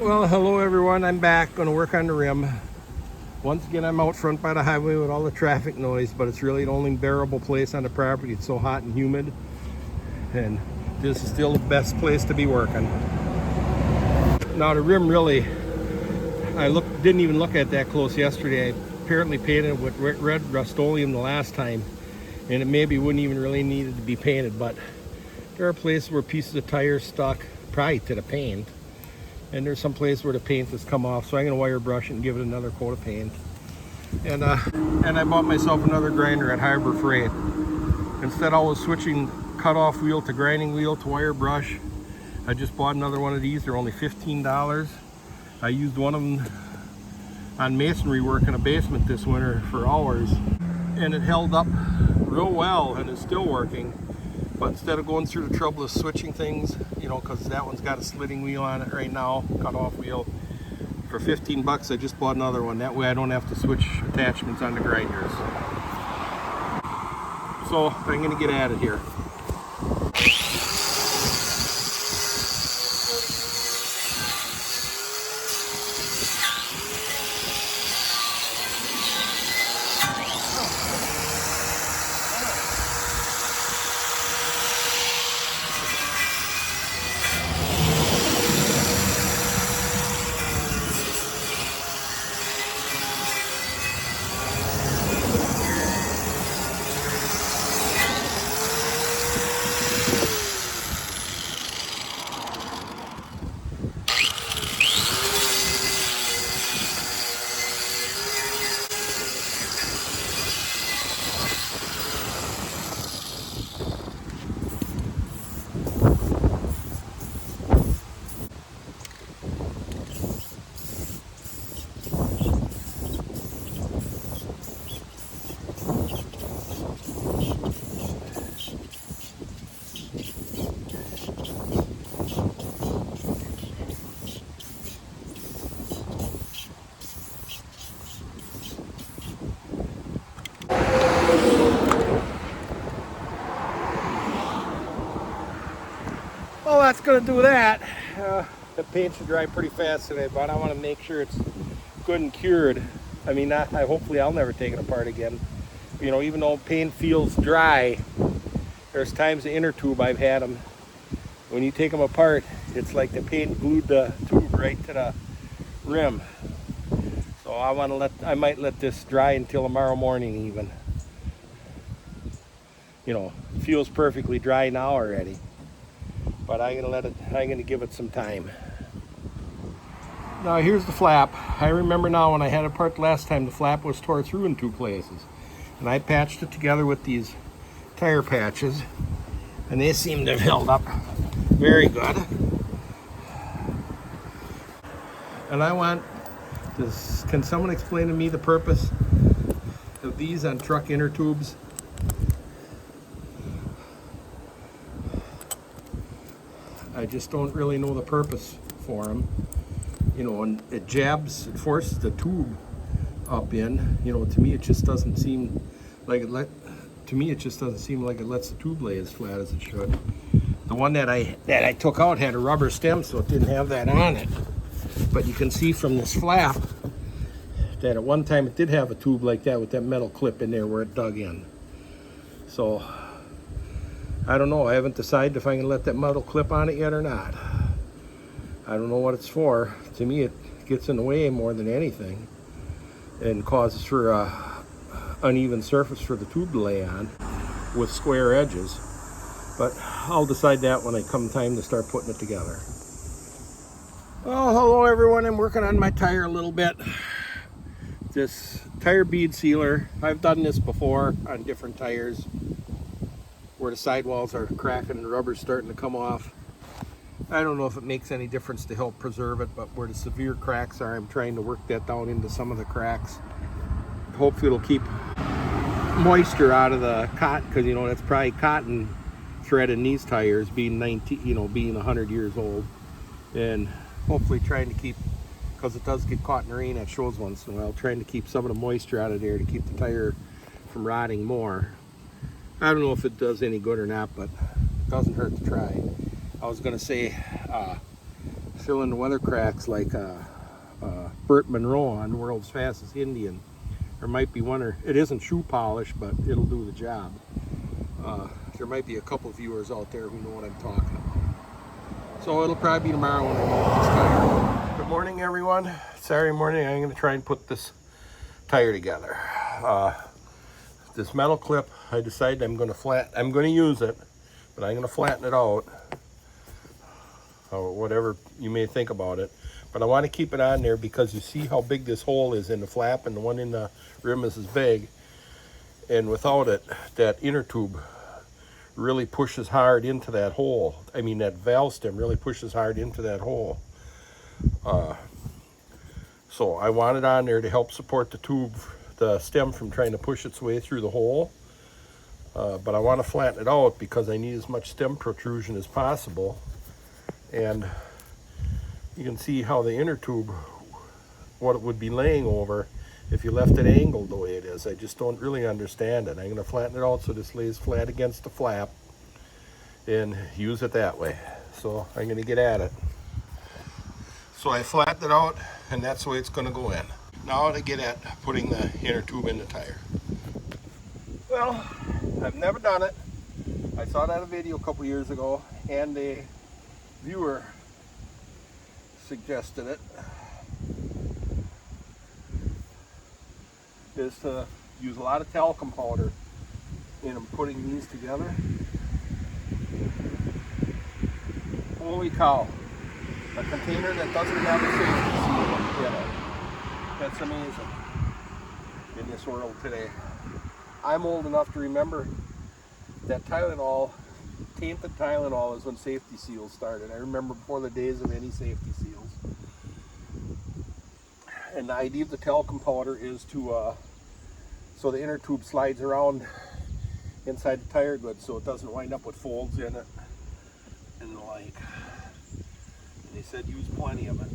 Well, hello everyone. I'm back. Going to work on the rim. Once again, I'm out front by the highway with all the traffic noise, but it's really the only bearable place on the property. It's so hot and humid, and this is still the best place to be working. Now the rim really, didn't even look at that close yesterday. I apparently painted it with red Rust-Oleum the last time, and it maybe wouldn't even really needed to be painted, but there are places where pieces of tire stuck probably to the paint. And there's some place where the paint has come off, so I'm gonna wire brush it and give it another coat of paint. And I bought myself another grinder at Harbor Freight. Instead of always switching cut-off wheel to grinding wheel to wire brush, I just bought another one of these. They're only $15. I used one of them on masonry work in a basement this winter for hours, and it held up real well, and it's still working. But instead of going through the trouble of switching things, you know, because that one's got a slitting wheel on it right now, cut-off wheel, for 15 bucks I just bought another one. That way I don't have to switch attachments on the grinders. So I'm going to get at it here. Well, that's going to do that. The paint should dry pretty fast today, but I want to make sure it's good and cured. I mean, hopefully I'll never take it apart again. You know, even though paint feels dry, there's times the inner tube I've had them, when you take them apart, it's like the paint glued the tube right to the rim. So I might let this dry until tomorrow morning even. You know, it feels perfectly dry now already, but I'm gonna give it some time. Now here's the flap. I remember now when I had it apart last time, the flap was tore through in two places, and I patched it together with these tire patches, and they seem to have held up very good. And I want this, can someone explain to me the purpose of these on truck inner tubes? I just don't really know the purpose for them. You know, and it forces the tube up in. You know, to me it just doesn't seem like it lets the tube lay as flat as it should. The one that I took out had a rubber stem, so it didn't have that on it. But you can see from this flap that at one time it did have a tube like that with that metal clip in there where it dug in. So I don't know. I haven't decided if I can let that metal clip on it yet or not. I don't know what it's for. To me, it gets in the way more than anything and causes for a uneven surface for the tube to lay on with square edges. But I'll decide that when I come time to start putting it together. Well, hello everyone. I'm working on my tire a little bit. This tire bead sealer, I've done this before on different tires where the sidewalls are cracking and the rubber's starting to come off. I don't know if it makes any difference to help preserve it, but where the severe cracks are, I'm trying to work that down into some of the cracks. Hopefully it'll keep moisture out of the cotton, because you know that's probably cotton thread in these tires, being 100 years old, and hopefully trying to keep, because it does get caught in the rain, that shows once in a while, trying to keep some of the moisture out of there to keep the tire from rotting more. I don't know if it does any good or not, but it doesn't hurt to try. I was gonna say fill in the weather cracks like Burt Monroe on World's Fastest Indian. There might be one, or it isn't shoe polish, but it'll do the job. There might be a couple viewers out there who know what I'm talking about. So it'll probably be tomorrow when I mold this tire. Good morning, everyone. Saturday morning, I'm going to try and put this tire together. This metal clip, I decided I'm going to use it, but I'm going to flatten it out, or whatever you may think about it. But I want to keep it on there because you see how big this hole is in the flap, and the one in the rim is as big. And without it, that inner tube really pushes hard into that hole. I mean, that valve stem really pushes hard into that hole. So I want it on there to help support the tube, the stem, from trying to push its way through the hole. But I want to flatten it out because I need as much stem protrusion as possible. And you can see how the inner tube, what it would be laying over if you left it angled the way it is. I just don't really understand it. I'm going to flatten it out so this lays flat against the flap and use it that way. So I'm going to get at it. So I flattened it out, and that's the way it's going to go in. Now to get at putting the inner tube in the tire. Well, I've never done it. I saw that in a video a couple years ago, and a viewer suggested it, is to use a lot of talcum powder in putting these together. Holy cow, a container that doesn't have a safety seal in it. That's amazing in this world today. I'm old enough to remember that Tylenol, tainted Tylenol, is when safety seals started. I remember before the days of any safety seals. And the idea of the talcum powder is to, so the inner tube slides around inside the tire good, so it doesn't wind up with folds in it and the like. And they said use plenty of it.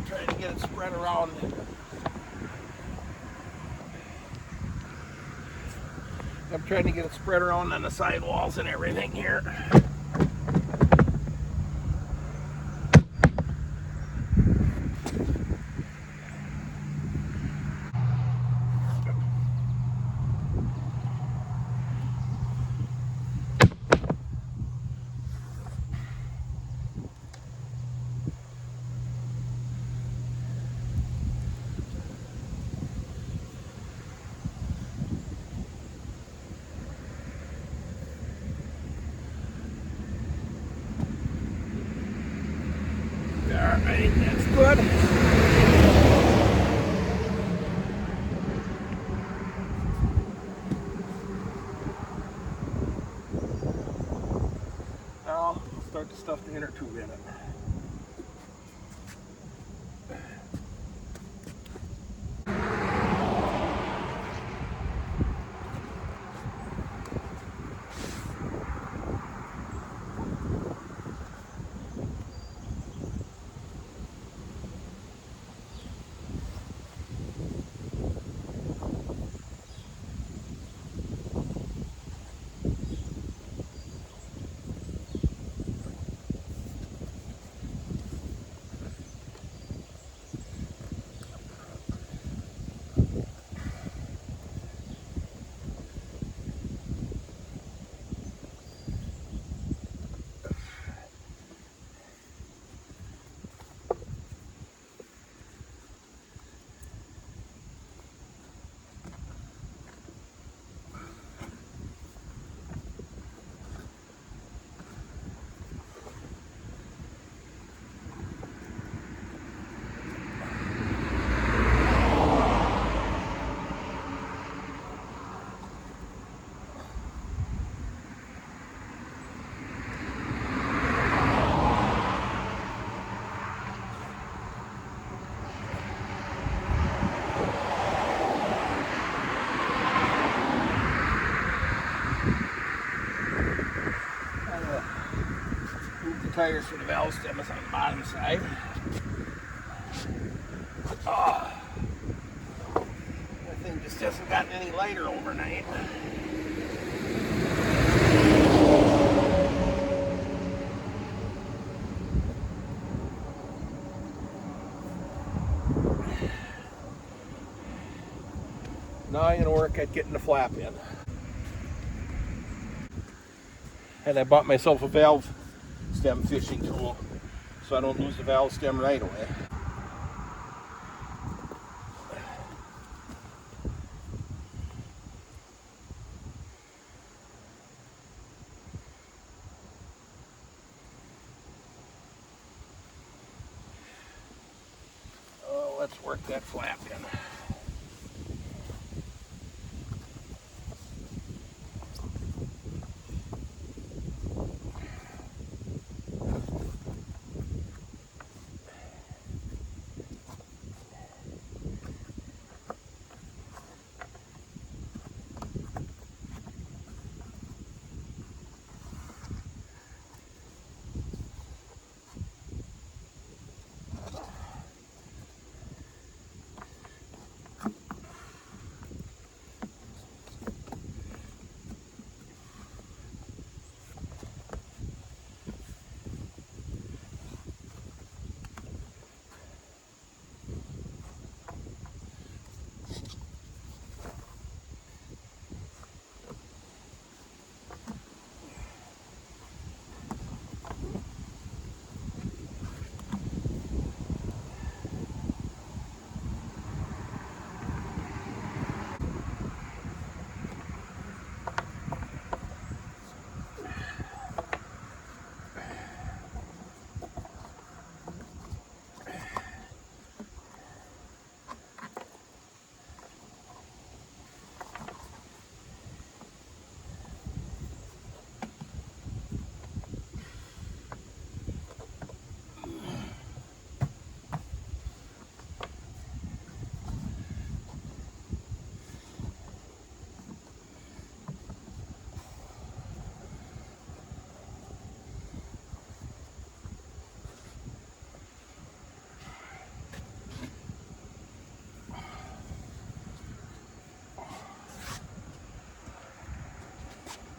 Trying to get it spread around. I'm trying to get it spread around on the sidewalls and everything here. Alright, that's good. Now, we'll start to stuff the inner tube in it. tires for the valve stem is on the bottom side. Oh, that thing just hasn't gotten any lighter overnight. Now I'm going to work at getting the flap in. And I bought myself a valve stem fishing tool so I don't lose the valve stem right away. Oh, let's work that flap in.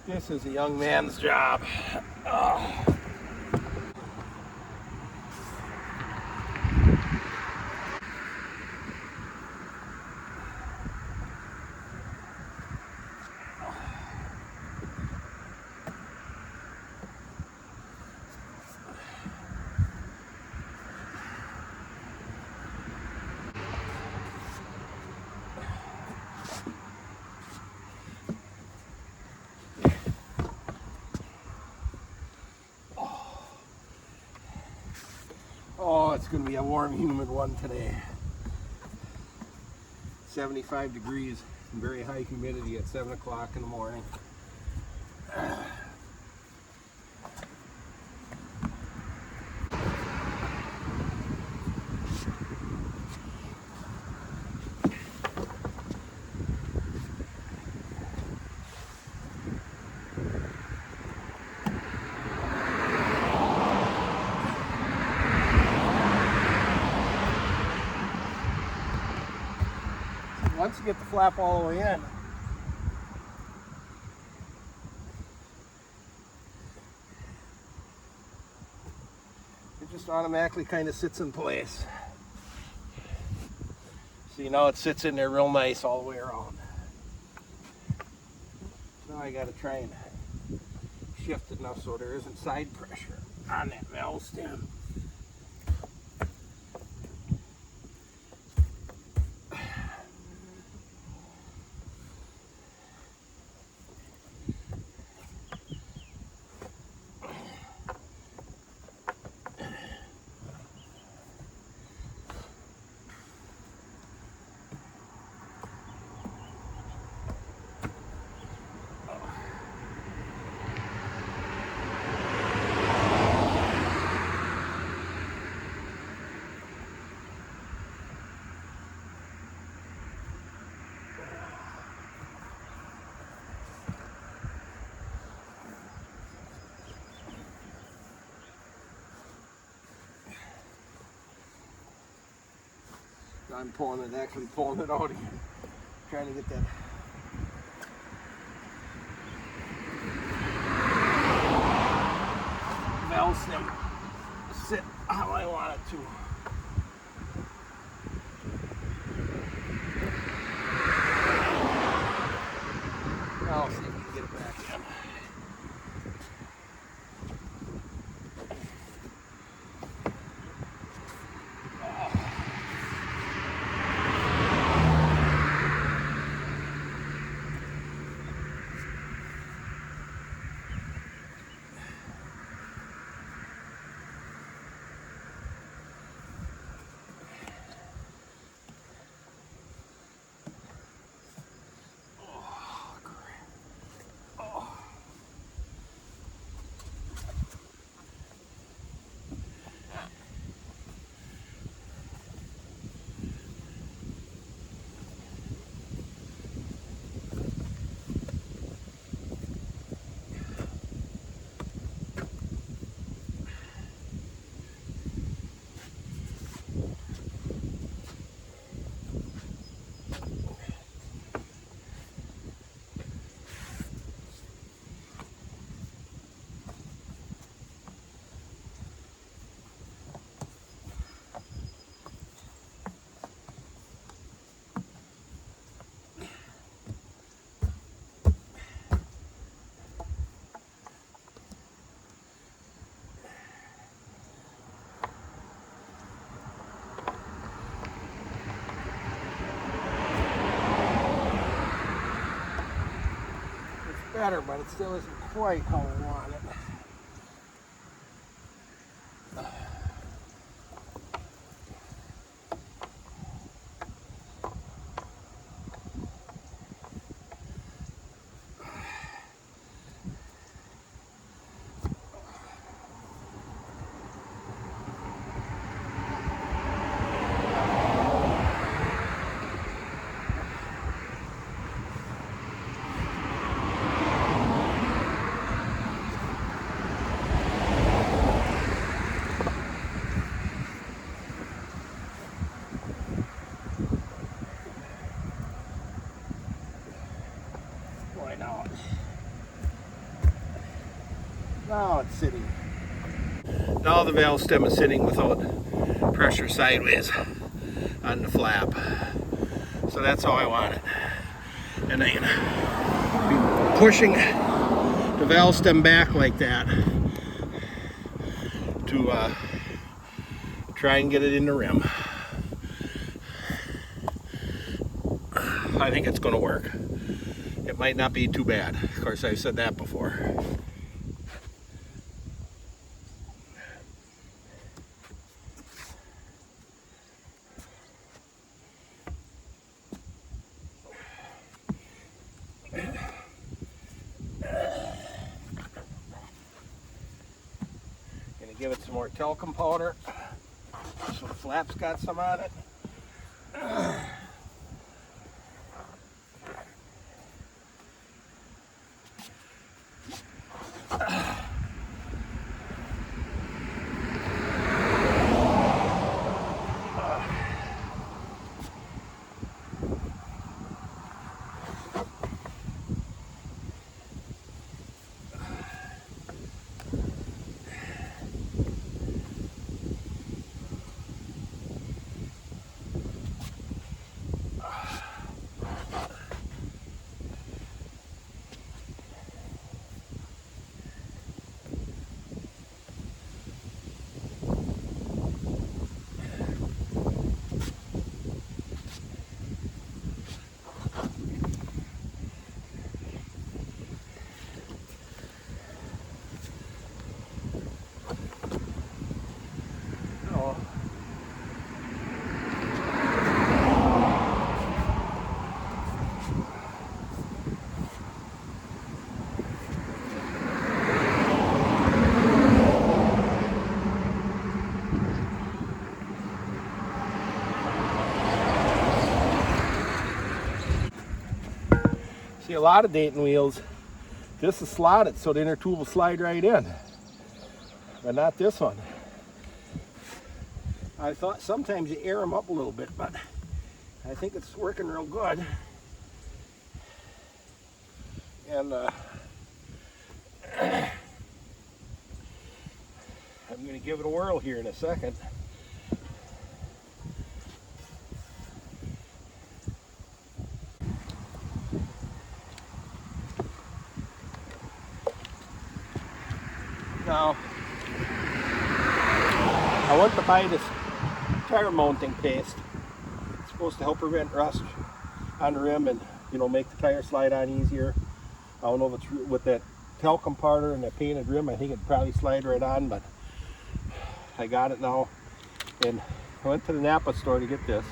This is a young man's job. Oh. Oh, it's going to be a warm, humid one today. 75 degrees and very high humidity at 7 o'clock in the morning. Once you get the flap all the way in, it just automatically kind of sits in place. See, now it sits in there real nice all the way around. Now I got to try and shift it enough so there isn't side pressure on that valve stem. I'm actually pulling it out again. Trying to get that. Valve stem sit how I want it to. Now I'll see if we can get it back in. Better, but it still isn't quite how I want it. Now it's sitting. Now the valve stem is sitting without pressure sideways on the flap. So that's how I want it. And I'm gonna be pushing the valve stem back like that to try and get it in the rim. I think it's gonna work. It might not be too bad. Of course, I've said that before. Give it some more talcum powder so the flap's got some on it. See, a lot of Dayton wheels, this is slotted so the inner tube will slide right in, but not this one. I thought sometimes you air them up a little bit, but I think it's working real good. And I'm going to give it a whirl here in a second. Now, I went to buy this tire mounting paste. It's supposed to help prevent rust on the rim and, you know, make the tire slide on easier. I don't know if it's with that talcum powder and that painted rim. I think it'd probably slide right on, but I got it now. And I went to the Napa store to get this.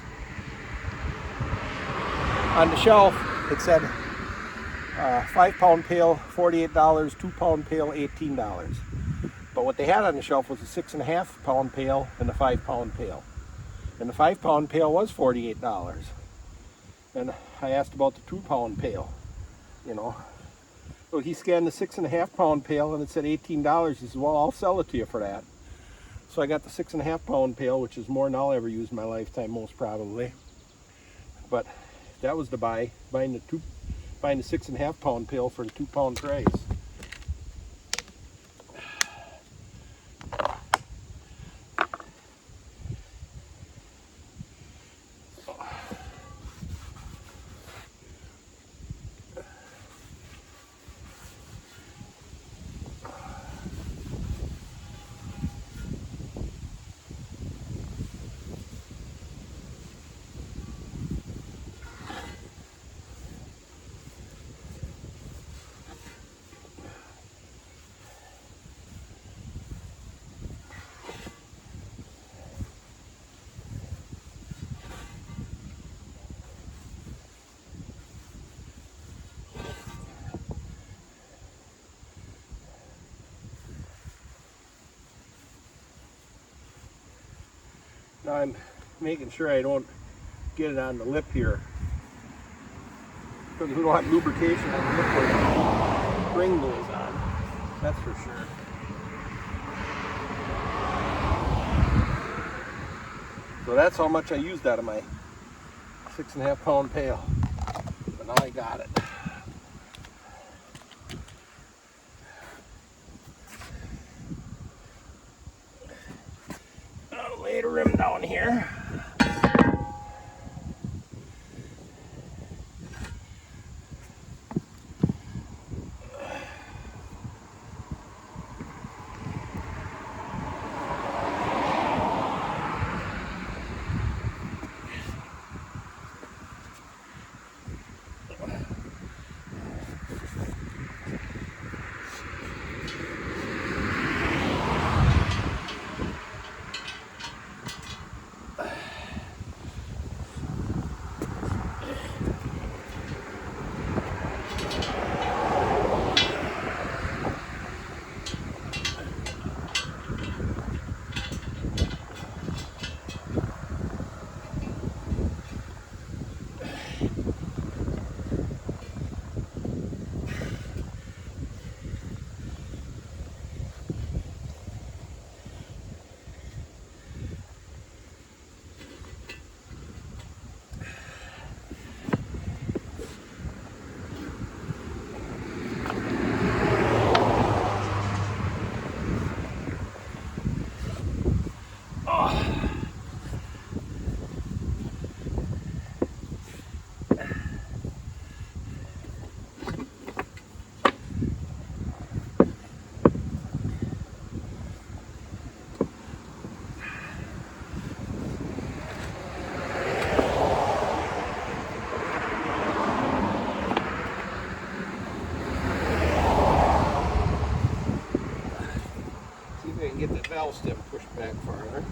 On the shelf, it said 5-pound pail, $48, 2-pound pail, $18. But what they had on the shelf was a 6.5-pound pail and a 5-pound pail. And the 5-pound pail was $48. And I asked about the 2-pound pail, you know. So he scanned the 6.5-pound pail and it said $18. He said, well, I'll sell it to you for that. So I got the 6.5-pound pail, which is more than I'll ever use in my lifetime, most probably. But that was the buy, buying the 6.5-pound pail for the 2-pound price. Now I'm making sure I don't get it on the lip here, because we don't have lubrication on the lip where the ring goes on, that's for sure. So that's how much I used out of my 6.5-pound pail, but now I got it. I'll lay the rim down here. Get the valve stem pushed back farther.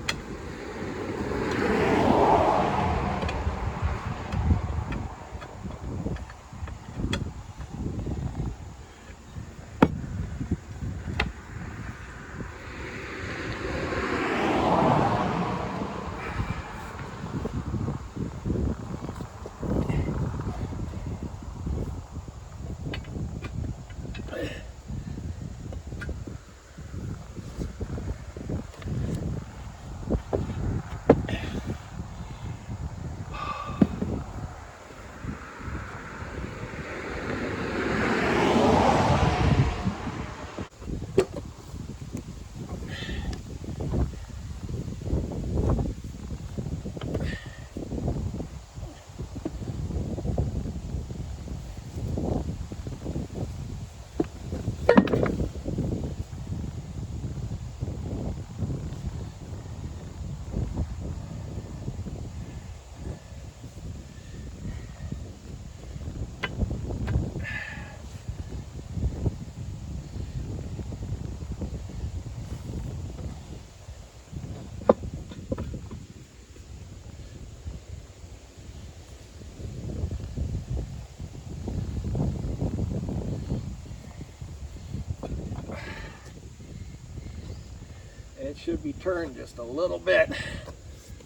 it should be turned just a little bit.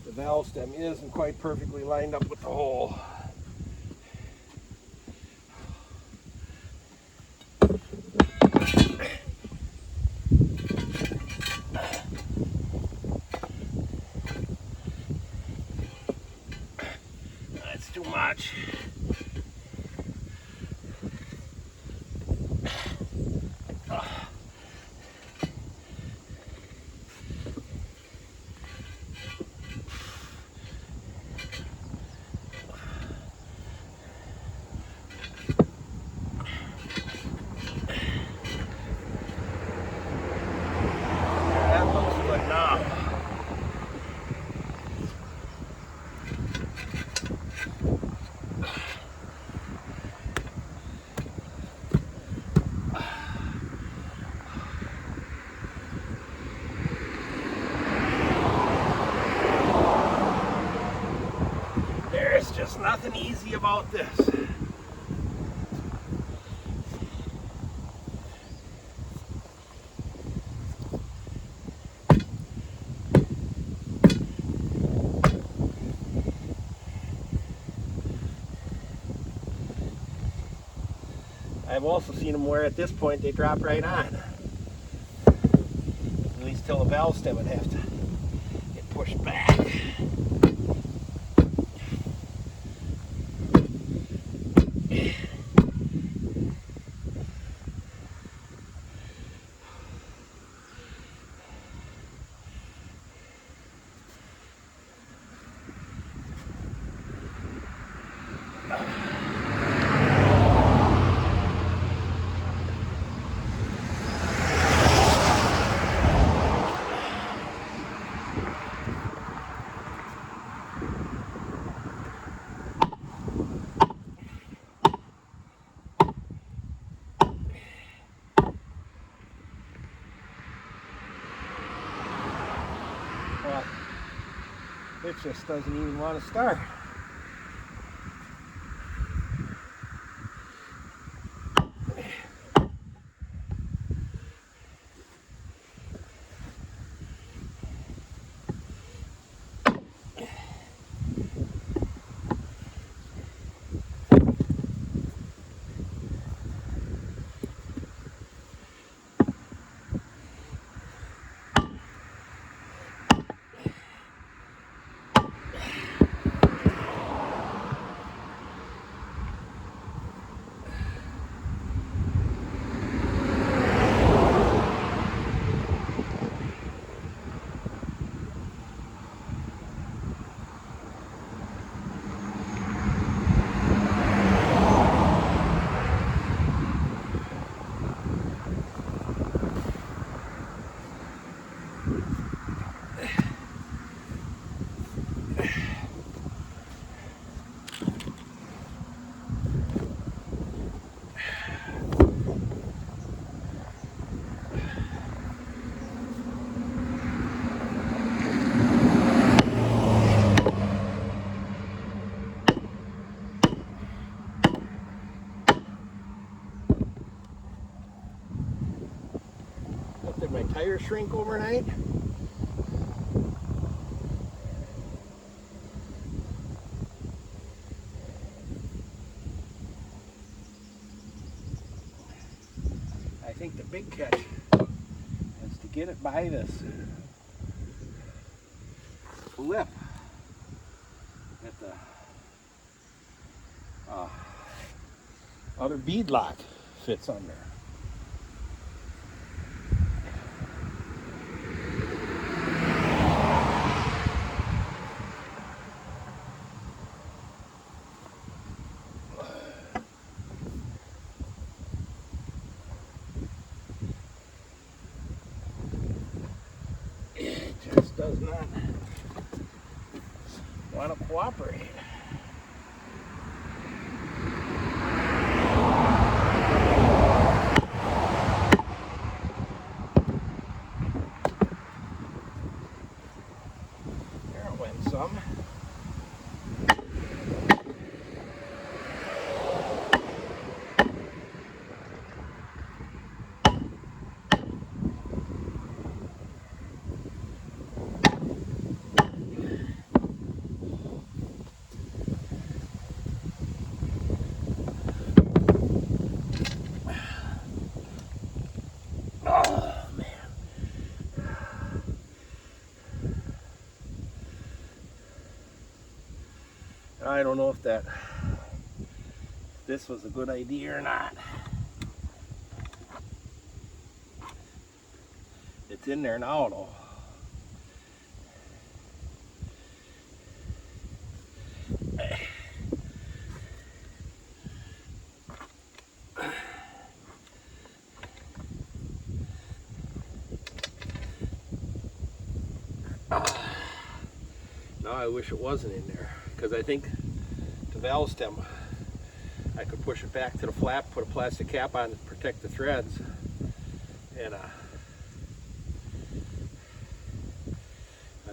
The valve stem isn't quite perfectly lined up with the hole. That's too much. There's just nothing easy about this. I've also seen them where at this point they drop right on. At least till the valve stem would have to get pushed back. Well, it just doesn't even want to start. Did my tire shrink overnight? I think the big catch is to get it by this lip that the other bead lock fits under. It just does not want to cooperate. There it went some. I don't know if this was a good idea or not. It's in there now though. Now I wish it wasn't in there, because I think the valve stem, I could push it back to the flap, put a plastic cap on to protect the threads, and I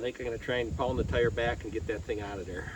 think I'm going to try and pound the tire back and get that thing out of there.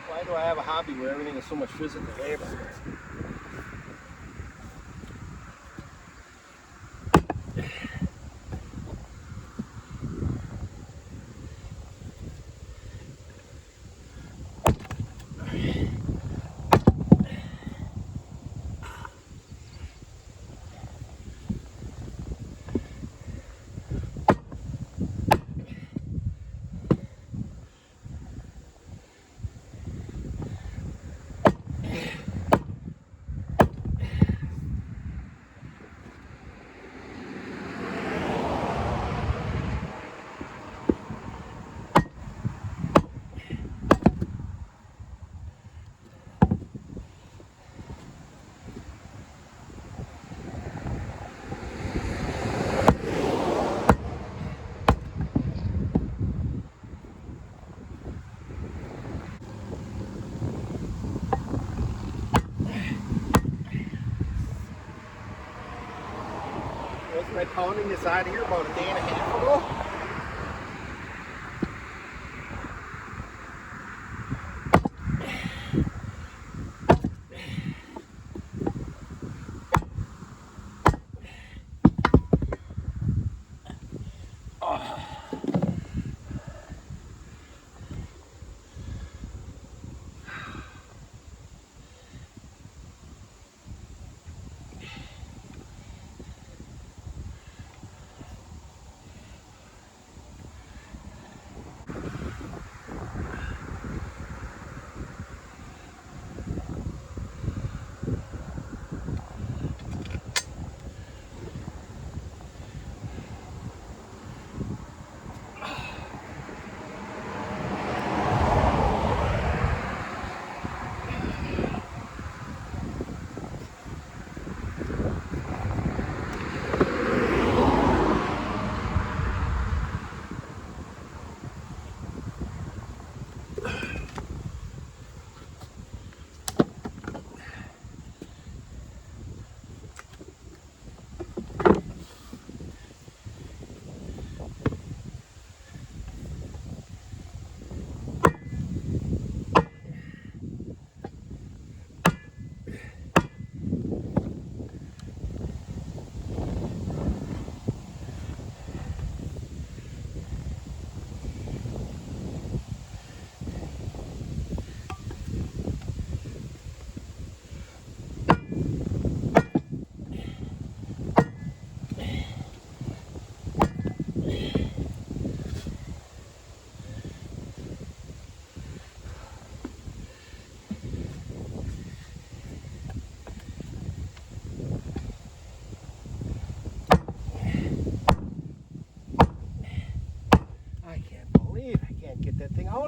Why do I have a hobby where everything is so much physical labor? Wasn't I pounding this out of here about a day and a half ago?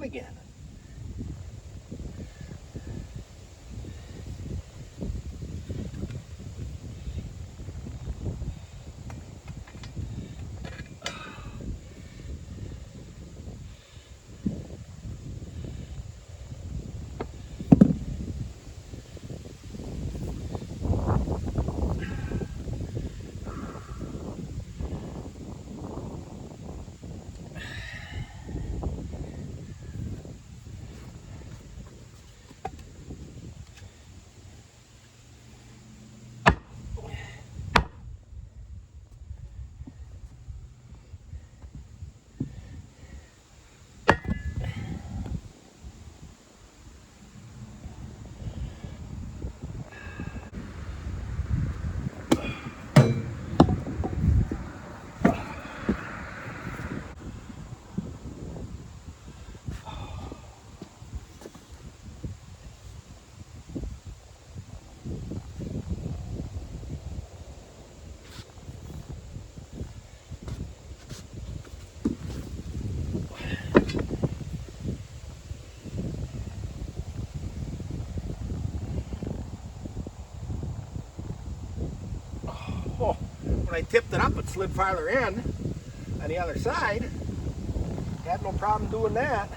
again. Oh, when I tipped it up, it slid farther in on the other side. Had no problem doing that.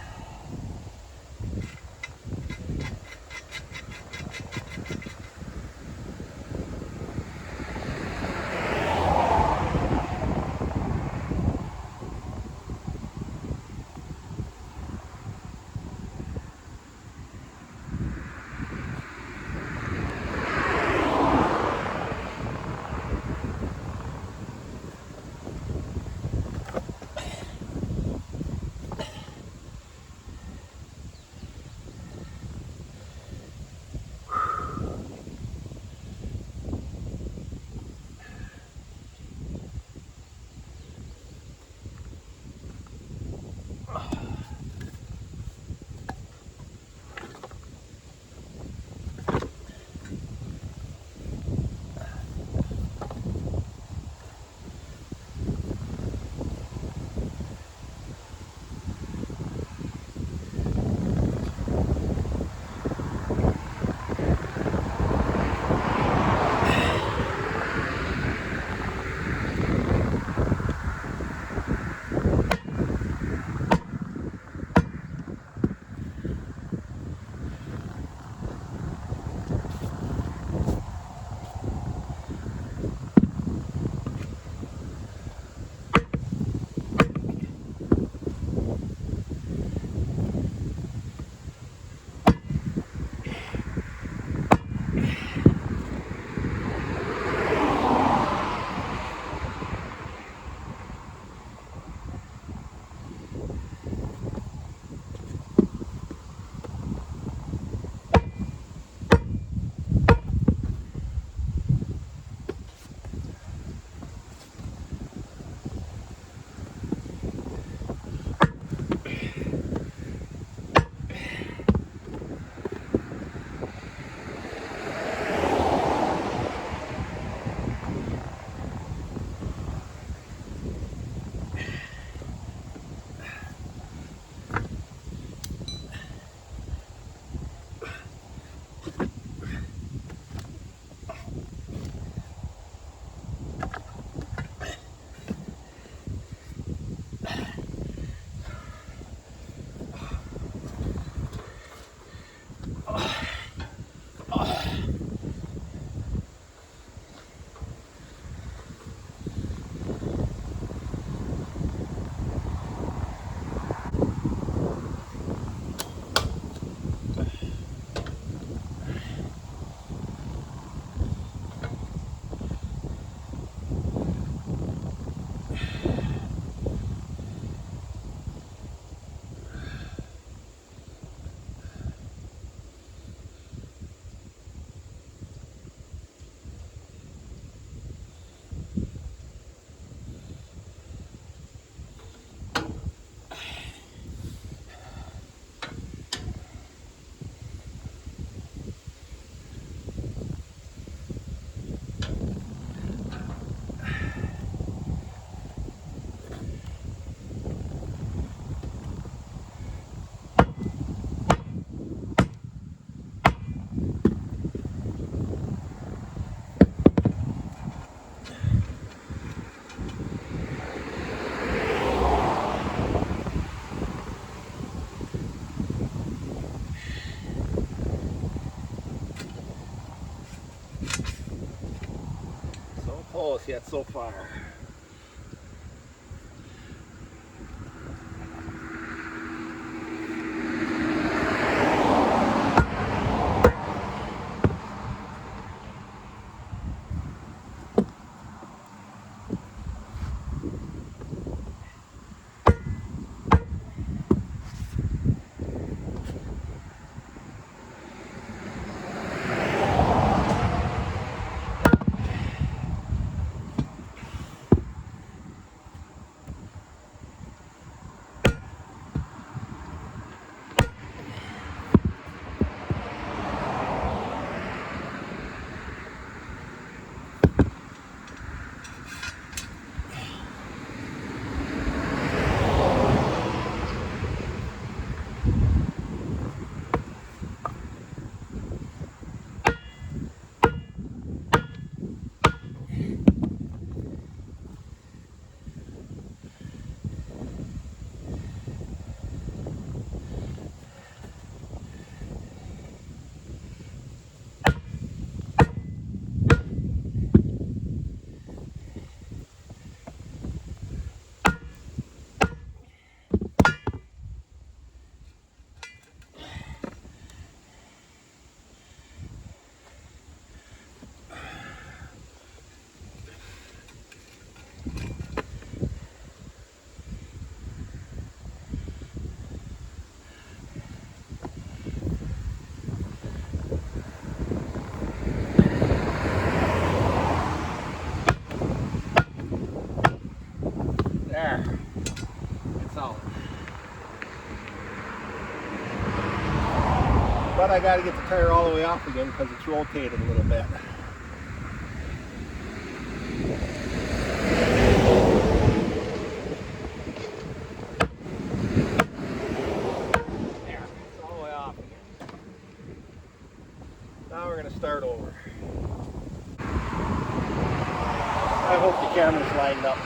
close yet so far. There, it's out. But I got to get the tire all the way off again because it's rotated a little bit. There, it's all the way off again. Now we're going to start over. I hope the camera's lined up.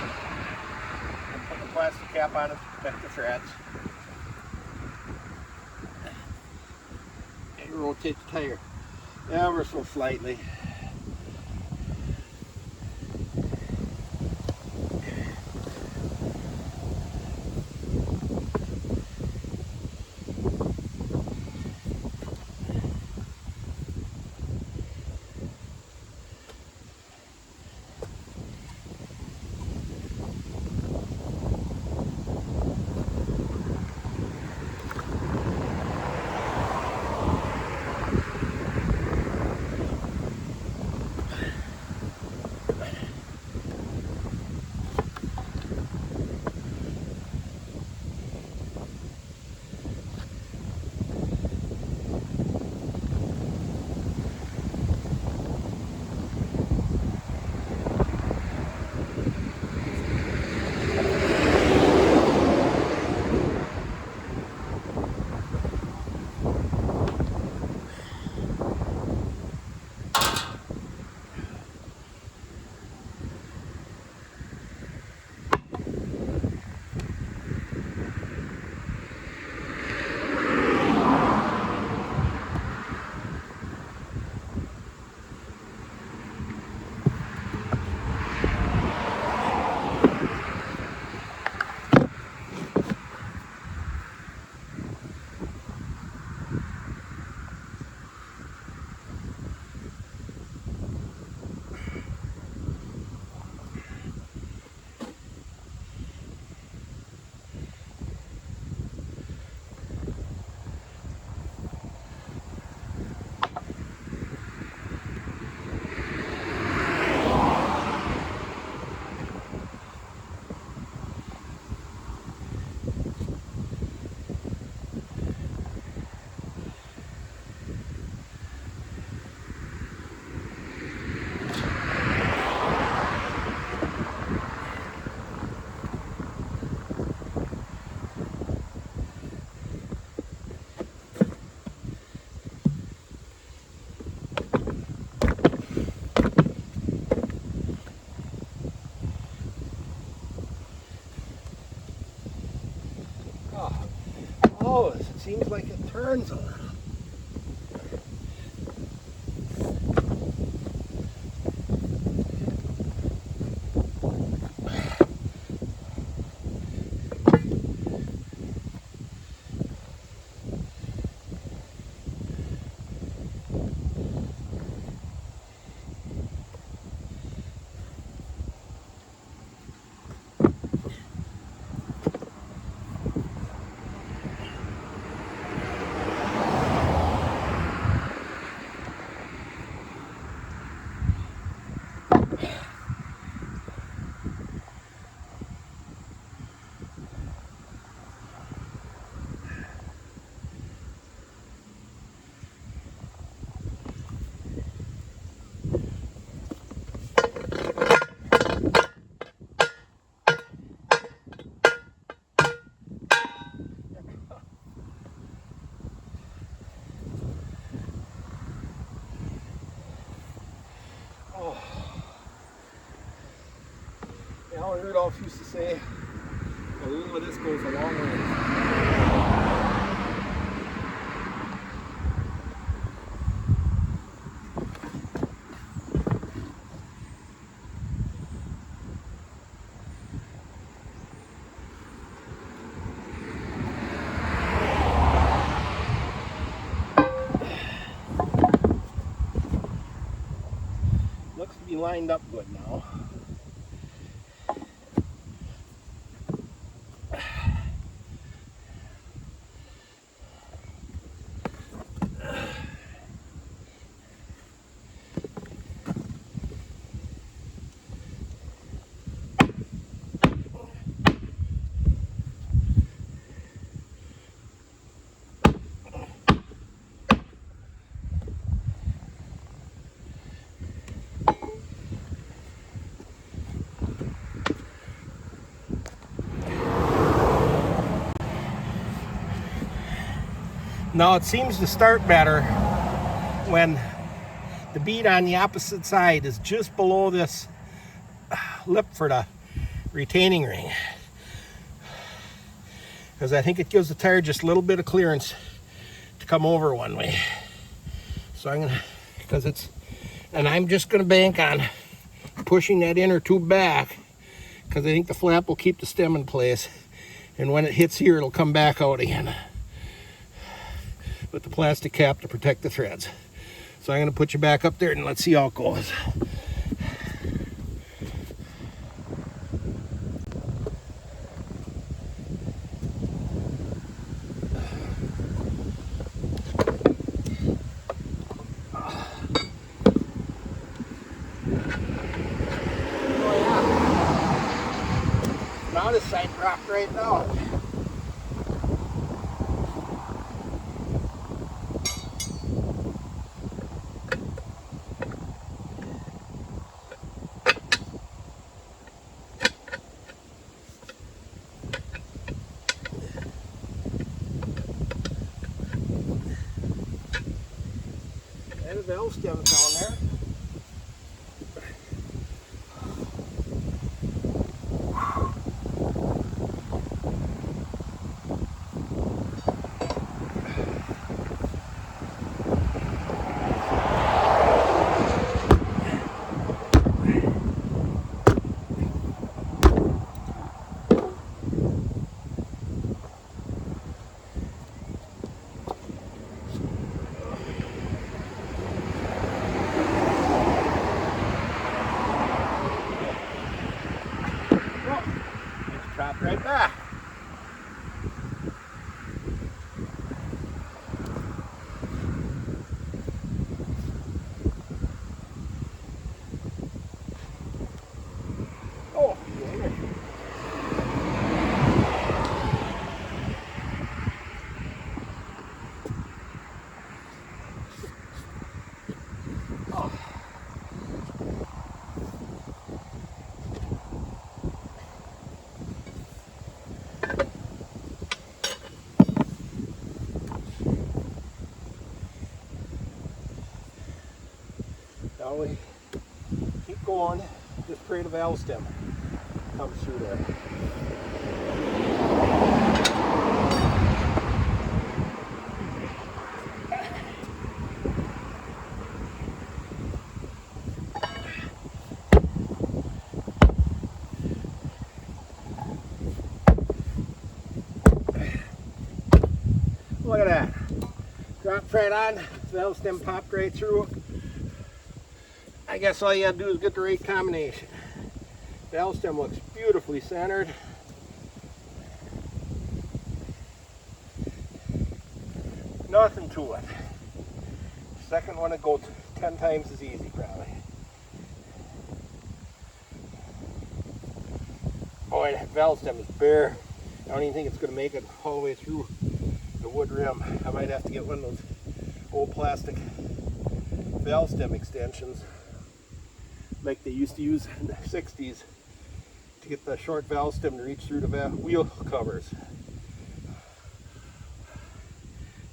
Put the plastic cap on it to protect the threads. And rotate the tire ever so slightly. Oh, it seems like it turns a little. Rudolph used to say, a little of this goes a long way. Looks to be lined up good now. Now it seems to start better when the bead on the opposite side is just below this lip for the retaining ring, because I think it gives the tire just a little bit of clearance to come over one way. So I'm gonna, I'm just gonna bank on pushing that inner tube back, because I think the flap will keep the stem in place, and when it hits here it'll come back out again with the plastic cap to protect the threads. So I'm going to put you back up there and let's see how it goes. Now this side dropped right now. And the valve stem down there. Drop right back. Oh, yeah. Oh. Now we keep going, just pray the valve stem comes through there. Look at that. Dropped right on, valve stem popped right through. I guess all you gotta do is get the right combination. Valve stem looks beautifully centered. Nothing to it. Second one to go 10 times as easy probably. Boy, that valve stem is bare. I don't even think it's gonna make it all the way through the wood rim. I might have to get one of those old plastic valve stem extensions like they used to use in the 60s to get the short valve stem to reach through the wheel covers.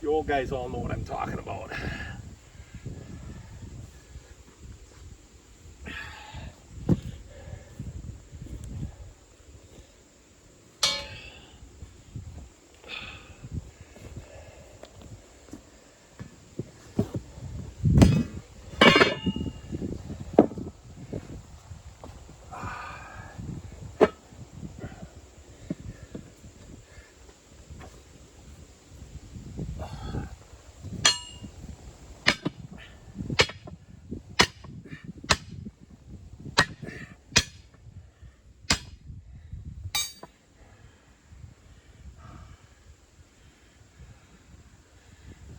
You old guys all know what I'm talking about.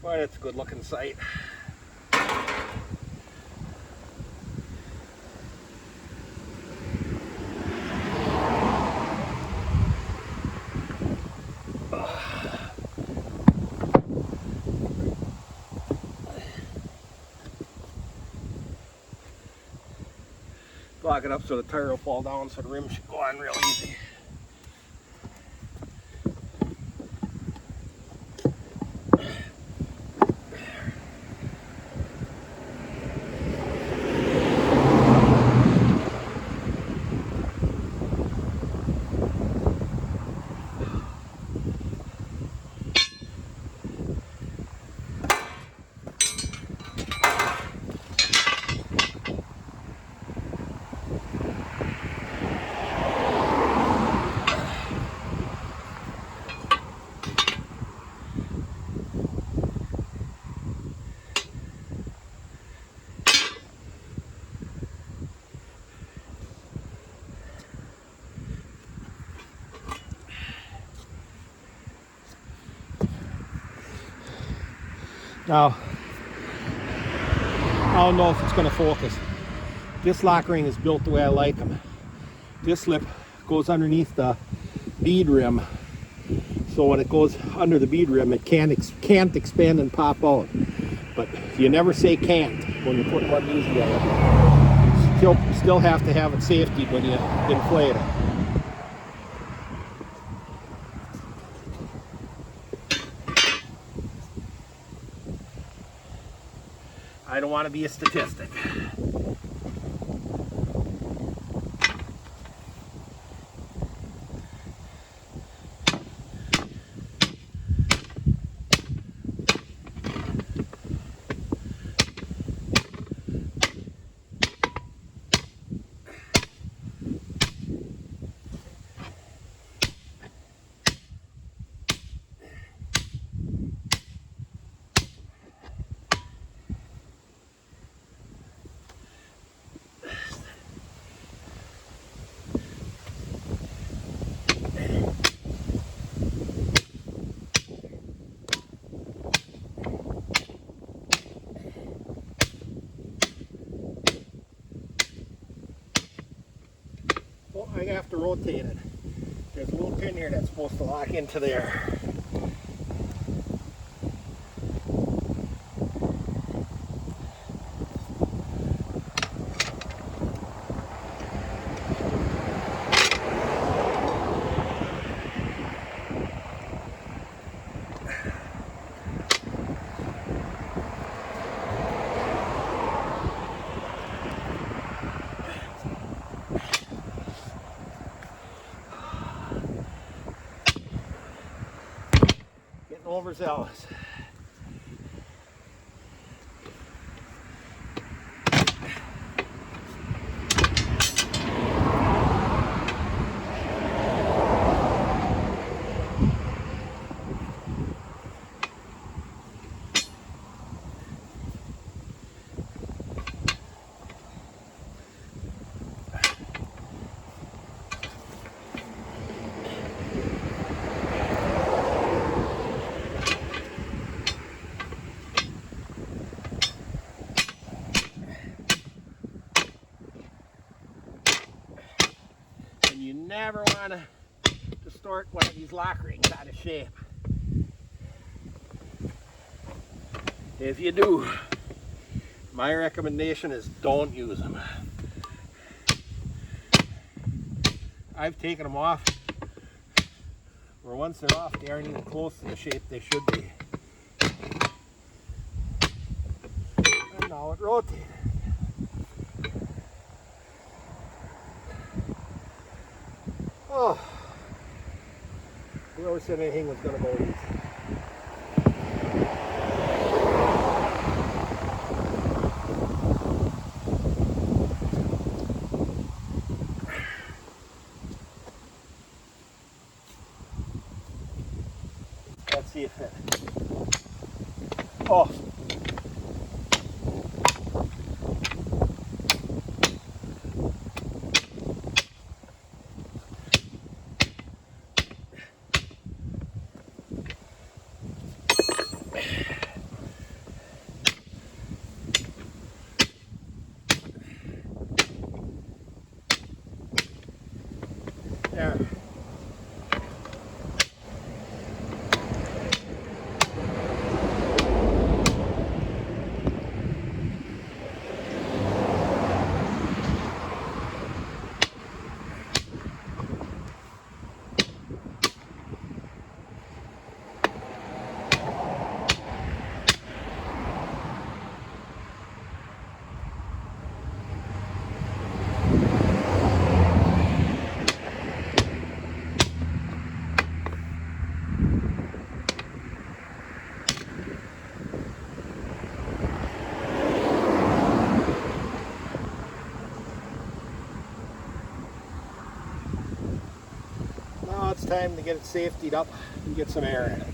Boy, that's a good looking sight. Lock it up so the tire will fall down so the rim should go on real easy. Now, I don't know if it's going to focus. This lock ring is built the way I like them. This lip goes underneath the bead rim, so when it goes under the bead rim, it can't expand and pop out. But you never say can't when you put one of these together. You still have to have it safety when you inflate it. I don't want to be a statistic. I have to rotate it. There's a little pin here that's supposed to lock into there. Overzealous. You never want to distort one of these lock rings out of shape. If you do, my recommendation is don't use them. I've taken them off, where once they're off, they aren't even close to the shape they should be. And now it rotated. Oh, whoever said anything was going to go easy. Let's see if it. Oh. it's time to get it safetied up and get some air in it.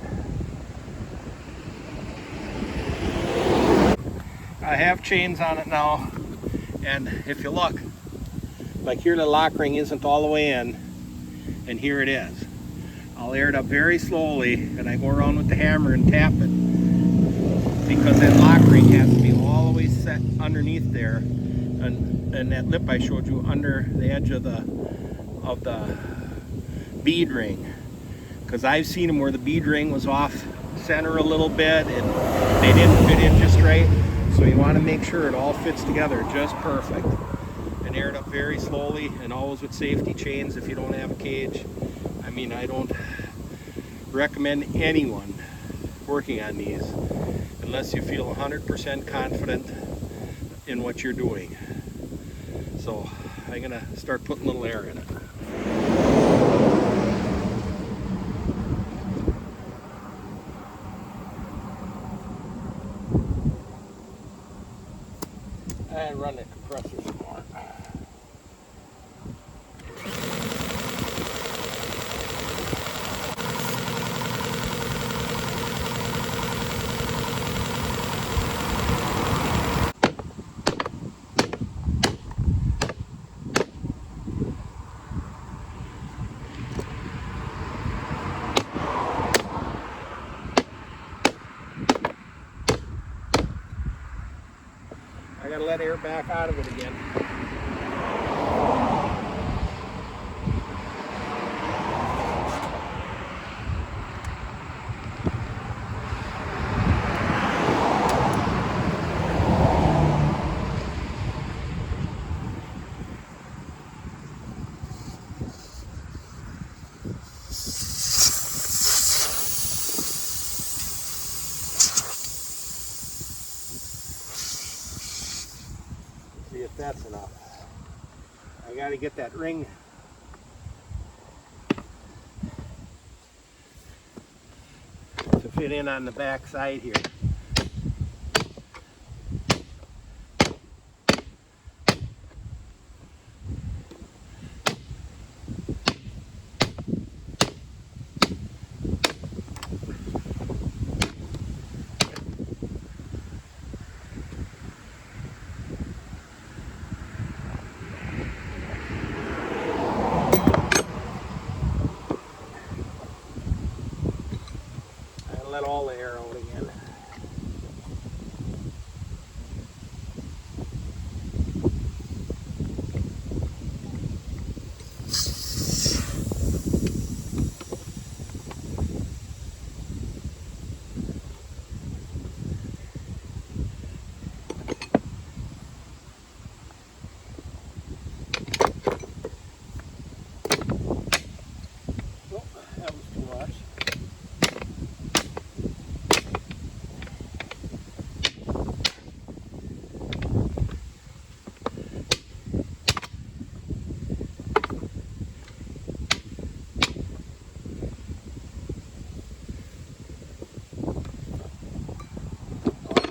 I have chains on it now, and if you look, like here the lock ring isn't all the way in, and here it is. I'll air it up very slowly, and I go around with the hammer and tap it, because that lock ring has to be all the way set underneath there, and that lip I showed you under the edge of the bead ring, because I've seen them where the bead ring was off center a little bit and they didn't fit in just right. So you want to make sure it all fits together just perfect, and air it up very slowly, and always with safety chains if you don't have a cage. I mean, I don't recommend anyone working on these unless you feel 100% confident in what you're doing. So I'm gonna start putting a little air in it. And run the compressor some more. I gotta let air back out of it again. See if that's enough. I got to get that ring to fit in on the back side here. Let all the air out again. Oh, that was too much.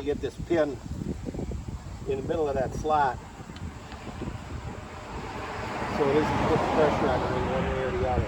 Get this pin in the middle of that slot so it isn't put pressure on it in one way or the other.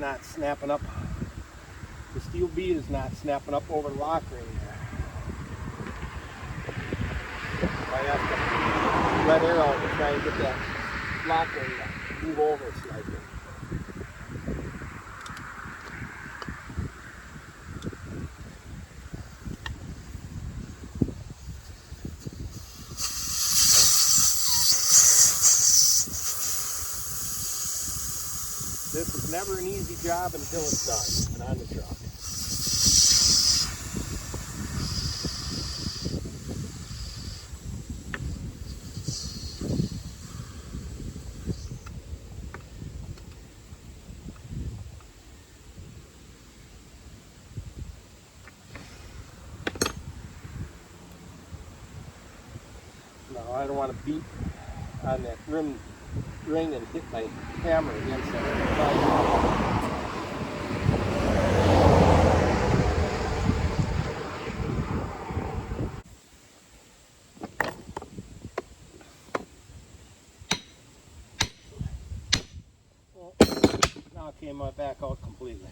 not snapping up. The steel bead is not snapping up over the lock ring there. I have to let air out and try and get that lock ring to move over slightly. This is never an easy job until it's done and on the truck. Now I don't want to beat on that ring and hit my hammer against that. Well, now it came back out completely.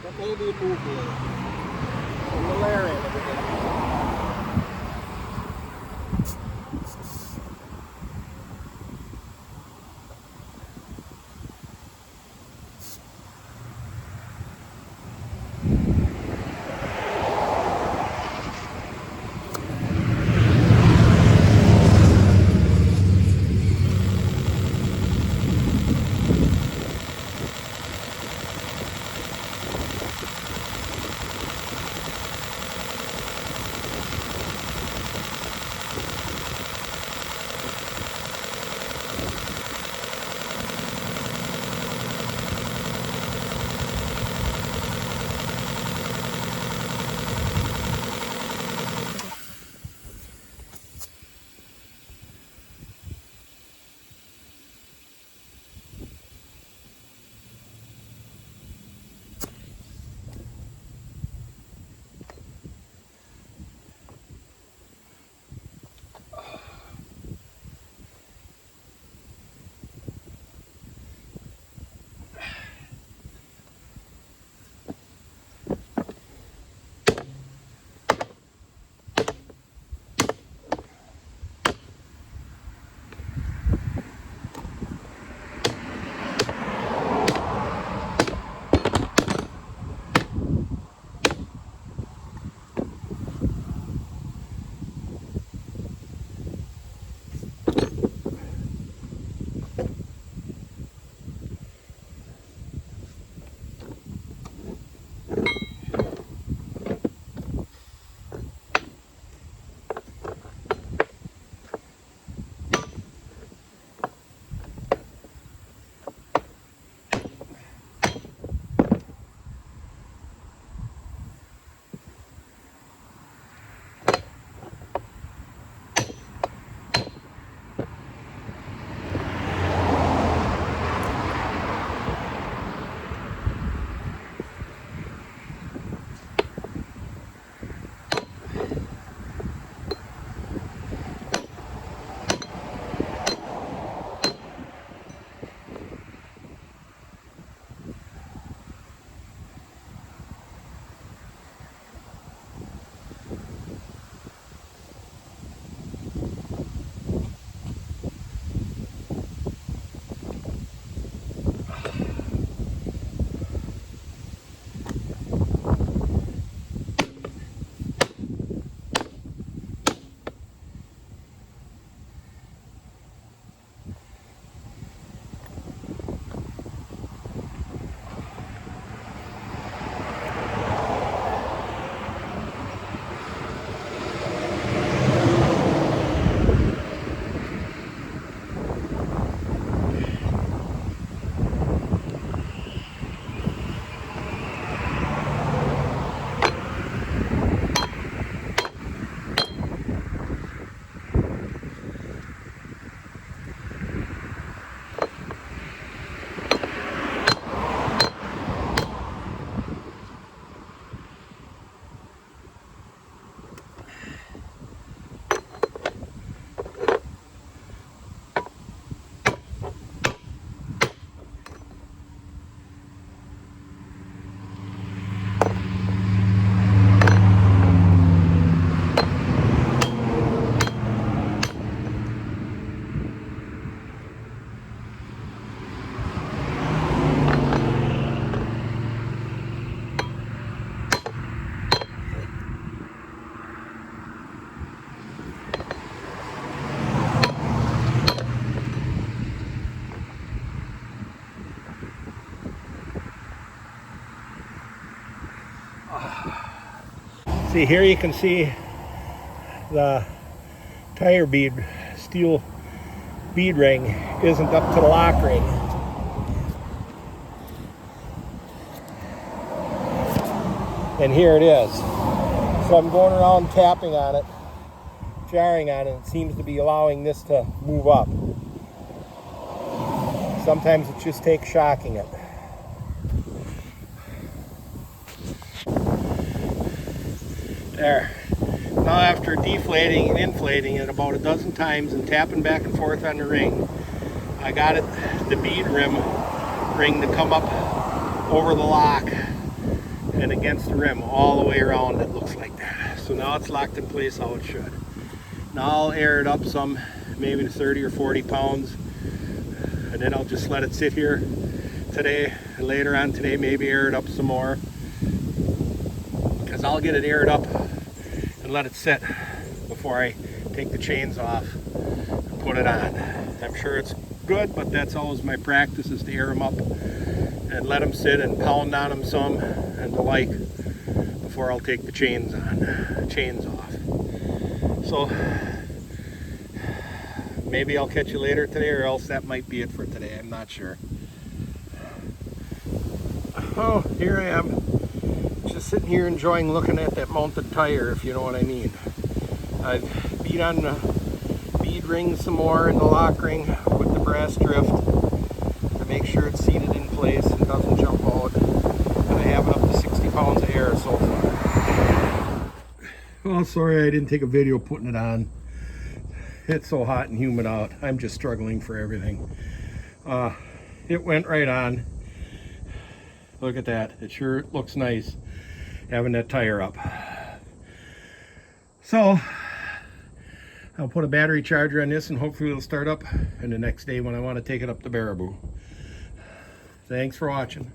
But maybe it moved a little. And the layer end of it. See here, you can see the tire bead, steel bead ring isn't up to the lock ring. And here it is. So I'm going around tapping on it, jarring on it. It seems to be allowing this to move up. Sometimes it just takes shocking it. There. Now after deflating and inflating it about a dozen times and tapping back and forth on the ring, I got it, the bead ring to come up over the lock and against the rim all the way around. It looks like that. So now it's locked in place how it should. Now I'll air it up some, maybe to 30 or 40 pounds, and then I'll just let it sit here today, and later on today maybe air it up some more, because I'll get it aired up and let it sit before I take the chains off and put it on. I'm sure it's good, but that's always my practice, is to air them up and let them sit and pound on them some and the like before I'll take the chains off. So maybe I'll catch you later today, or else that might be it for today. I'm not sure. Oh, here I am, just sitting here enjoying looking at that mounted tire, if you know what I mean. I've beat on the bead ring some more in the lock ring with the brass drift to make sure it's seated in place and doesn't jump out. And I have it up to 60 pounds of air so far. Oh, sorry I didn't take a video putting it on. It's so hot and humid out. I'm just struggling for everything. It went right on. Look at that. It sure looks nice having that tire up. So I'll put a battery charger on this and hopefully it'll start up, and the next day when I want to take it up to Baraboo. Thanks for watching.